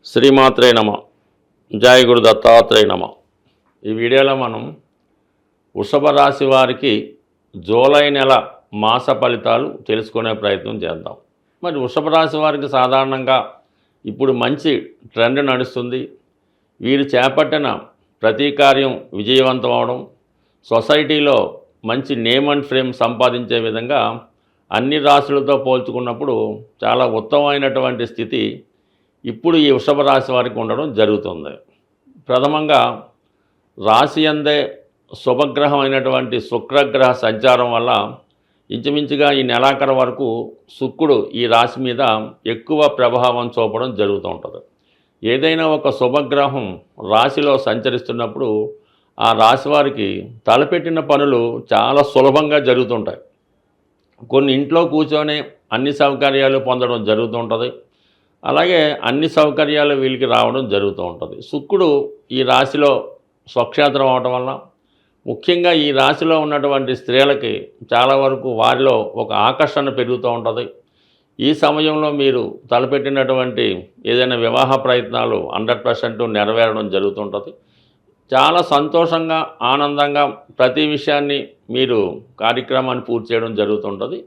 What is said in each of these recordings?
శ్రీమాత్రే నమ. జయ గురు దత్తాత్రేయ నమ. ఈ వీడియోలో మనం వృషభ రాశి వారికి జూలై నెల మాస ఫలితాలు తెలుసుకునే ప్రయత్నం చేద్దాం. మరి వృషభ రాశి వారికి సాధారణంగా ఇప్పుడు మంచి ట్రెండ్ నడుస్తుంది. వీరు చేపట్టిన ప్రతి కార్యం విజయవంతం అవడం, సొసైటీలో మంచి నేమ్ అండ్ ఫ్రేమ్ సంపాదించే విధంగా అన్ని రాశులతో పోల్చుకున్నప్పుడు చాలా ఉత్తమమైనటువంటి స్థితి ఇప్పుడు ఈ వృషభ రాశి వారికి ఉండడం జరుగుతుంది. ప్రథమంగా రాశి అందే శుభగ్రహం అయినటువంటి శుక్రగ్రహ సంచారం వల్ల ఇంచుమించుగా ఈ నెలాఖరు వరకు శుక్రుడు ఈ రాశి మీద ఎక్కువ ప్రభావం చూపడం జరుగుతూ ఉంటుంది. ఏదైనా ఒక శుభగ్రహం రాశిలో సంచరిస్తున్నప్పుడు ఆ రాశి వారికి తలపెట్టిన పనులు చాలా సులభంగా జరుగుతుంటాయి. కొన్ని ఇంట్లో కూర్చొని అన్ని సౌకర్యాలు పొందడం జరుగుతుంటుంది. అలాగే అన్ని సౌకర్యాలు వీళ్ళకి రావడం జరుగుతూ ఉంటుంది. శుక్రుడు ఈ రాశిలో స్వక్షేత్రం అవడం వల్ల ముఖ్యంగా ఈ రాశిలో ఉన్నటువంటి స్త్రీలకి చాలా వరకు వారిలో ఒక ఆకర్షణ పెరుగుతూ ఉంటుంది. ఈ సమయంలో మీరు తలపెట్టినటువంటి ఏదైనా వివాహ ప్రయత్నాలు 100% నెరవేరడం జరుగుతుంటుంది. చాలా సంతోషంగా ఆనందంగా ప్రతి విషయాన్ని మీరు కార్యక్రమాన్ని పూర్తి చేయడం జరుగుతుంటుంది.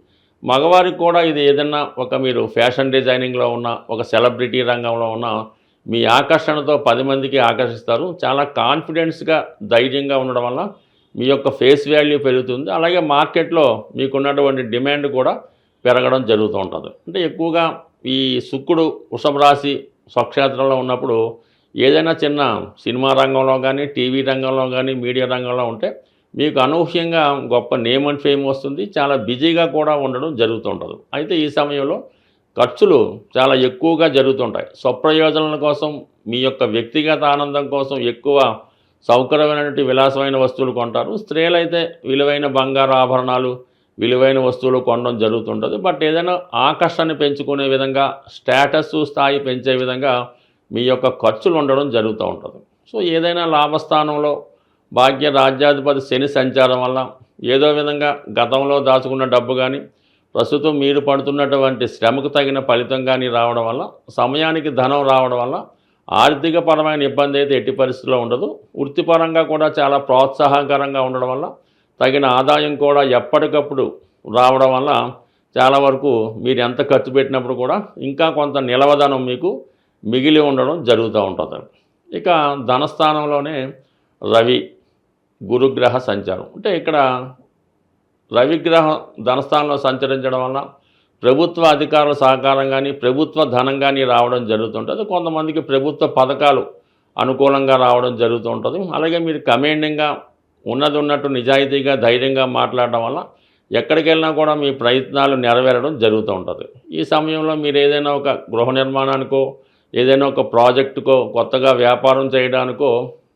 మగవారికి కూడా ఇది ఏదన్నా మీరు ఫ్యాషన్ డిజైనింగ్లో ఉన్న ఒక సెలబ్రిటీ రంగంలో ఉన్న మీ ఆకర్షణతో 10 మందికి ఆకర్షిస్తారు. చాలా కాన్ఫిడెన్స్గా ధైర్యంగా ఉండడం వల్ల మీ యొక్క ఫేస్ వాల్యూ పెరుగుతుంది. అలాగే మార్కెట్లో మీకున్నటువంటి డిమాండ్ కూడా పెరగడం జరుగుతూ ఉంటుంది. అంటే ఎక్కువగా ఈ శుక్రుడు వృషభ రాశి స్వక్షేత్రంలో ఉన్నప్పుడు ఏదైనా చిన్న సినిమా రంగంలో కానీ, టీవీ రంగంలో కానీ, మీడియా రంగంలో ఉంటే మీకు అనూహ్యంగా గొప్ప నేమ్ అండ్ ఫేమ్ వస్తుంది. చాలా బిజీగా కూడా ఉండడం జరుగుతుంటుంది. అయితే ఈ సమయంలో ఖర్చులు చాలా ఎక్కువగా జరుగుతుంటాయి. స్వప్రయోజనాల కోసం, మీ యొక్క వ్యక్తిగత ఆనందం కోసం ఎక్కువ సౌకర్యమైనటువంటి విలాసమైన వస్తువులు కొంటారు. స్త్రీలైతే విలువైన బంగారు ఆభరణాలు, విలువైన వస్తువులు కొనడం జరుగుతుంటుంది. బట్ ఏదైనా ఆకర్షణ పెంచుకునే విధంగా, స్టేటస్ స్థాయి పెంచే విధంగా మీ యొక్క ఖర్చులు ఉండడం జరుగుతూ ఉంటుంది. సో ఏదైనా లాభస్థానంలో భాగ్య రాజ్యాధిపతి శని సంచారం వల్ల ఏదో విధంగా గతంలో దాచుకున్న డబ్బు కానీ, ప్రస్తుతం మీరు పడుతున్నటువంటి శ్రమకు తగిన ఫలితం కానీ రావడం వల్ల, సమయానికి ధనం రావడం వల్ల ఆర్థికపరమైన ఇబ్బంది అయితే ఎట్టి పరిస్థితుల్లో ఉండదు. వృత్తిపరంగా కూడా చాలా ప్రోత్సాహకరంగా ఉండడం వల్ల తగిన ఆదాయం కూడా ఎప్పటికప్పుడు రావడం వల్ల చాలా వరకు మీరు ఎంత ఖర్చు పెట్టినప్పుడు కూడా ఇంకా కొంత నిలవధనం మీకు మిగిలి ఉండడం జరుగుతూ ఉంటుంది. ఇక ధనస్థానంలోనే రవి గురుగ్రహ సంచారం. అంటే ఇక్కడ రవిగ్రహం ధనస్థానంలో సంచరించడం వల్ల ప్రభుత్వ అధికారుల సహకారం కానీ, ప్రభుత్వ ధనం కానీ రావడం జరుగుతుంటుంది. కొంతమందికి ప్రభుత్వ పథకాలు అనుకూలంగా రావడం జరుగుతూ ఉంటుంది. అలాగే మీరు కమాండింగ్గా ఉన్నట్టు నిజాయితీగా ధైర్యంగా మాట్లాడడం వల్ల ఎక్కడికి వెళ్ళినా కూడా మీ ప్రయత్నాలు నెరవేరడం జరుగుతూ ఉంటుంది. ఈ సమయంలో మీరు ఏదైనా ఒక గృహ నిర్మాణానికో, ఏదైనా ఒక ప్రాజెక్టుకో, కొత్తగా వ్యాపారం చేయడానికో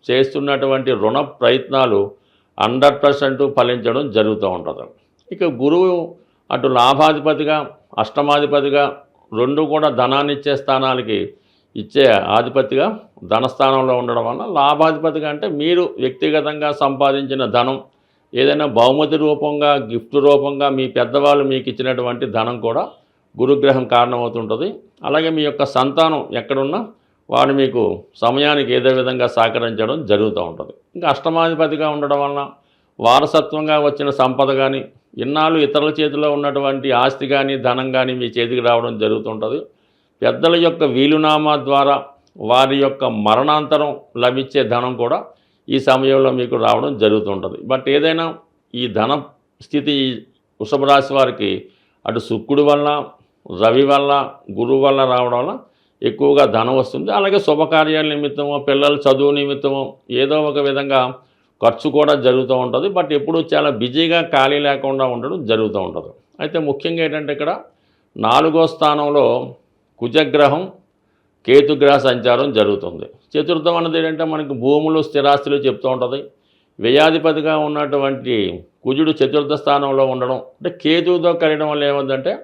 చేస్తున్నటువంటి రుణ ప్రయత్నాలు 100% ఫలించడం జరుగుతూ ఉంటుంది. ఇక గురువు అటు లాభాధిపతిగా, అష్టమాధిపతిగా రెండు కూడా ధనాన్ని ఇచ్చే స్థానాలకి ఇచ్చే ఆధిపతిగా ధనస్థానంలో ఉండడం వల్ల లాభాధిపతిగా అంటే మీరు వ్యక్తిగతంగా సంపాదించిన ధనం, ఏదైనా బహుమతి రూపంగా, గిఫ్ట్ రూపంగా మీ పెద్దవాళ్ళు మీకు ఇచ్చినటువంటి ధనం కూడా గురుగ్రహం కారణమవుతుంటుంది. అలాగే మీ యొక్క సంతానం ఎక్కడున్నా వాడు మీకు సమయానికి ఏదో విధంగా సహకరించడం జరుగుతూ ఉంటుంది. ఇంకా అష్టమాధిపతిగా ఉండడం వలన వారసత్వంగా వచ్చిన సంపద కానీ, ఇన్నాళ్ళు ఇతరుల చేతిలో ఉన్నటువంటి ఆస్తి కానీ, ధనం కానీ మీ చేతికి రావడం జరుగుతుంటుంది. పెద్దల యొక్క వీలునామా ద్వారా వారి యొక్క మరణాంతరం లభించే ధనం కూడా ఈ సమయంలో మీకు రావడం జరుగుతుంటుంది. బట్ ఏదైనా ఈ ధన స్థితి వృషభ రాశి వారికి అటు శుక్రుడి వల్ల, రవి వల్ల, గురువు వల్ల రావడం వల్ల ఎక్కువగా ధనం వస్తుంది. అలాగే శుభకార్యాల నిమిత్తమో, పిల్లల చదువు నిమిత్తమో ఏదో ఒక విధంగా ఖర్చు కూడా జరుగుతూ ఉంటుంది. బట్ ఎప్పుడూ చాలా బిజీగా ఖాళీ లేకుండా ఉండడం జరుగుతూ ఉంటుంది. అయితే ముఖ్యంగా ఏంటంటే ఇక్కడ 4వ స్థానంలో కుజగ్రహం, కేతుగ్రహ సంచారం జరుగుతుంది. చతుర్థం అన్నది ఏంటంటే మనకి భూములు, స్థిరాస్తులు చెప్తూ ఉంటుంది. వ్యయాధిపతిగా ఉన్నటువంటి కుజుడు చతుర్థ స్థానంలో ఉండడం అంటే కేతువుతో కలియడం వల్ల ఏముందంటే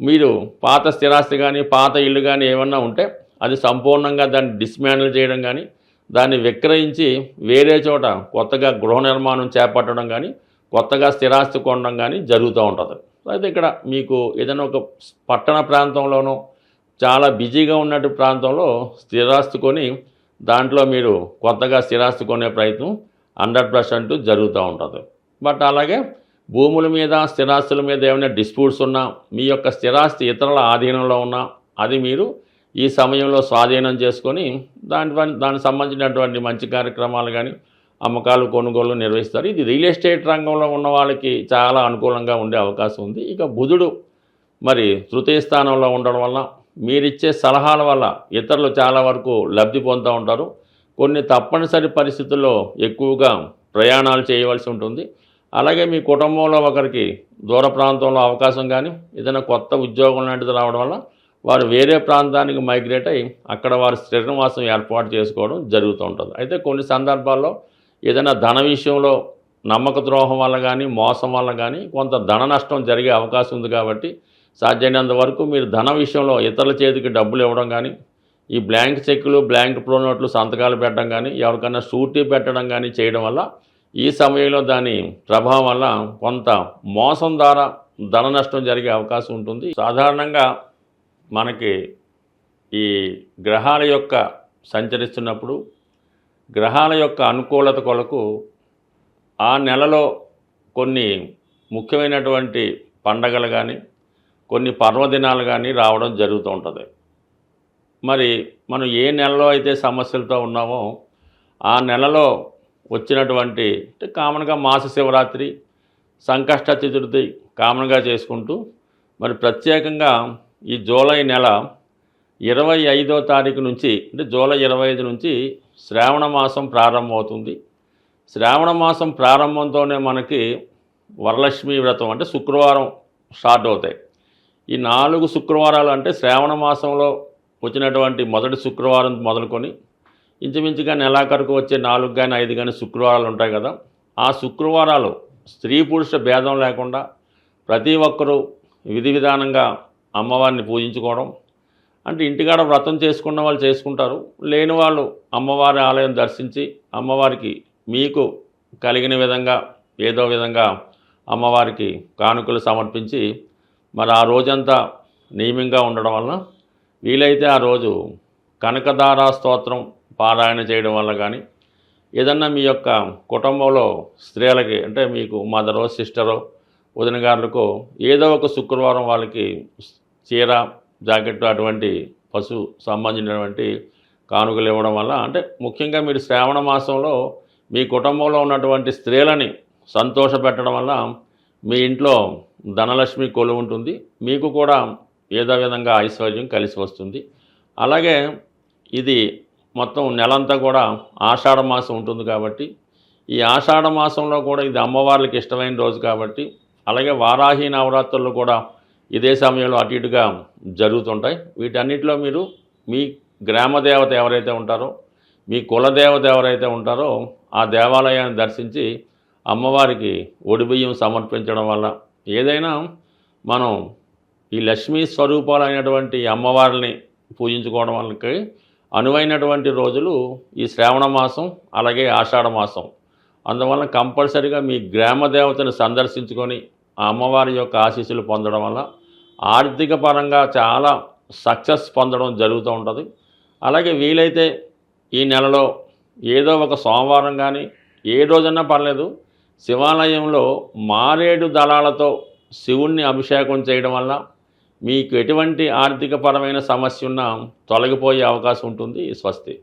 మీరు పాత స్థిరాస్తి కానీ, పాత ఇల్లు కానీ ఏమన్నా ఉంటే అది సంపూర్ణంగా దాన్ని డిస్మాండిల్ చేయడం కానీ, దాన్ని విక్రయించి వేరే చోట కొత్తగా గృహ నిర్మాణం చేపట్టడం కానీ, కొత్తగా స్థిరాస్తి కొనడం కానీ జరుగుతూ ఉంటుంది. అయితే ఇక్కడ మీకు ఏదైనా ఒక పట్టణ ప్రాంతంలోనో చాలా బిజీగా ఉన్నట్టు ప్రాంతంలో స్థిరాస్తి కొని దాంట్లో మీరు కొత్తగా స్థిరాస్తి కొనే ప్రయత్నం 100% జరుగుతూ ఉంటుంది. బట్ అలాగే భూముల మీద స్థిరాస్తుల మీద ఏమైనా డిస్ప్యూట్స్ ఉన్నా, మీ యొక్క స్థిరాస్తి ఇతరుల ఆధీనంలో ఉన్నా అది మీరు ఈ సమయంలో స్వాధీనం చేసుకొని దానికి సంబంధించినటువంటి మంచి కార్యక్రమాలు కానీ అమ్మకాలు కొనుగోలు నిర్వహిస్తారు. ఇది రియల్ ఎస్టేట్ రంగంలో ఉన్న వాళ్ళకి చాలా అనుకూలంగా ఉండే అవకాశం ఉంది. ఇక బుధుడు మరి తృతీయ స్థానంలో ఉండడం వల్ల మీరిచ్చే సలహాల వల్ల ఇతరులు చాలా వరకు లబ్ధి పొందుతూ ఉంటారు. కొన్ని తప్పనిసరి పరిస్థితుల్లో ఎక్కువగా ప్రయాణాలు చేయవలసి ఉంటుంది. అలాగే మీ కుటుంబంలో ఒకరికి దూర ప్రాంతంలో అవకాశం కానీ ఏదైనా కొత్త ఉద్యోగం లాంటిది రావడం వల్ల వారు వేరే ప్రాంతానికి మైగ్రేట్ అయ్యి అక్కడ వారు స్థిర నివాసం ఏర్పాటు చేసుకోవడం జరుగుతూ ఉంటుంది. అయితే కొన్ని సందర్భాల్లో ఏదైనా ధన విషయంలో నమ్మక ద్రోహం వల్ల కానీ మోసం వల్ల కానీ కొంత ధన నష్టం జరిగే అవకాశం ఉంది. కాబట్టి సాధ్యమైనంత వరకు మీరు ధన విషయంలో ఇతరుల చేతికి డబ్బులు ఇవ్వడం కానీ, ఈ బ్లాంక్ చెక్కులు బ్లాంక్ ప్రో నోట్లు సంతకాలు పెట్టడం కానీ, ఎవరికైనా షూరిటీ పెట్టడం కానీ చేయడం వల్ల ఈ సమయంలో దాని ప్రభావం వల్ల కొంత మోసం ద్వారా ధన నష్టం జరిగే అవకాశం ఉంటుంది. సాధారణంగా మనకి ఈ గ్రహాల యొక్క సంచరిస్తున్నప్పుడు గ్రహాల యొక్క అనుకూలత కొరకు ఆ నెలలో కొన్ని ముఖ్యమైనటువంటి పండగలు కానీ కొన్ని పర్వదినాలు కానీ రావడం జరుగుతూ ఉంటుంది. మరి మనం ఏ నెలలో అయితే సమస్యలతో ఉన్నామో ఆ నెలలో వచ్చినటువంటి కామన్గా మాస శివరాత్రి, సంకష్ట చతుర్థి కామన్గా చేసుకుంటూ మరి ప్రత్యేకంగా ఈ జూలై నెల 25వ తారీఖు నుంచి అంటే జూలై 25 నుంచి శ్రావణ మాసం ప్రారంభమవుతుంది. శ్రావణ మాసం ప్రారంభంతోనే మనకి వరలక్ష్మి వ్రతం అంటే శుక్రవారం స్టార్ట్ అవుతాయి. ఈ 4 శుక్రవారాలు అంటే శ్రావణ మాసంలో వచ్చినటువంటి మొదటి శుక్రవారం మొదలుకొని ఇంచుమించుగా నెలాఖరుకు వచ్చే 4 కానీ 5 కానీ శుక్రవారాలు ఉంటాయి కదా. ఆ శుక్రవారాలు స్త్రీ పురుష భేదం లేకుండా ప్రతి ఒక్కరూ విధి విధానంగా అమ్మవారిని పూజించుకోవడం, అంటే ఇంటికాడ వ్రతం చేసుకున్న వాళ్ళు చేసుకుంటారు, లేని వాళ్ళు అమ్మవారి ఆలయం దర్శించి అమ్మవారికి మీకు కలిగిన విధంగా ఏదో విధంగా అమ్మవారికి కానుకలు సమర్పించి మరి ఆ రోజంతా నియమంగా ఉండడం వలన వీలైతే ఆ రోజు కనకదార స్తోత్రం పారాయణ చేయడం వల్ల కానీ ఏదన్నా మీ యొక్క కుటుంబంలో స్త్రీలకి అంటే మీకు మదరో సిస్టరో వదిన గారులకో ఏదో ఒక శుక్రవారం వాళ్ళకి చీర జాకెట్ అటువంటి పశు సంబంధించినటువంటి కానుకలు ఇవ్వడం వల్ల అంటే ముఖ్యంగా మీరు శ్రావణ మాసంలో మీ కుటుంబంలో ఉన్నటువంటి స్త్రీలని సంతోషపెట్టడం వల్ల మీ ఇంట్లో ధనలక్ష్మి కొలువు ఉంటుంది, మీకు కూడా ఏదో విధంగా ఐశ్వర్యం కలిసి వస్తుంది. అలాగే ఇది మొత్తం నెలంతా కూడా ఆషాఢ మాసం ఉంటుంది కాబట్టి ఈ ఆషాఢ మాసంలో కూడా ఇది అమ్మవార్లకి ఇష్టమైన రోజు కాబట్టి అలాగే వారాహి నవరాత్రులు కూడా ఇదే సమయంలో అటు ఇటుగా జరుగుతుంటాయి. వీటన్నిటిలో మీరు మీ గ్రామదేవత ఎవరైతే ఉంటారో మీ కులదేవత ఎవరైతే ఉంటారో ఆ దేవాలయాన్ని దర్శించి అమ్మవారికి ఒడిబియ్యం సమర్పించడం వల్ల ఏదైనా మనం ఈ లక్ష్మీ స్వరూపాలైనటువంటి అమ్మవారిని పూజించుకోవడం వల్లకి అనువైనటువంటి రోజులు ఈ శ్రావణ మాసం అలాగే ఆషాఢ మాసం. అందువల్ల కంపల్సరిగా మీ గ్రామ దేవతను సందర్శించుకొని ఆ అమ్మవారి యొక్క ఆశీస్సులు పొందడం వల్ల ఆర్థిక పరంగా చాలా సక్సెస్ పొందడం జరుగుతూ ఉంటుంది. అలాగే వీలైతే ఈ నెలలో ఏదో ఒక సోమవారం కానీ ఏ రోజన్నా పర్లేదు శివాలయంలో మారేడు దళాలతో శివుణ్ణి అభిషేకం చేయడం వల్ల మీకు ఎటువంటి ఆర్థికపరమైన సమస్య ఉన్నా తొలగిపోయే అవకాశం ఉంటుంది. స్వస్తి.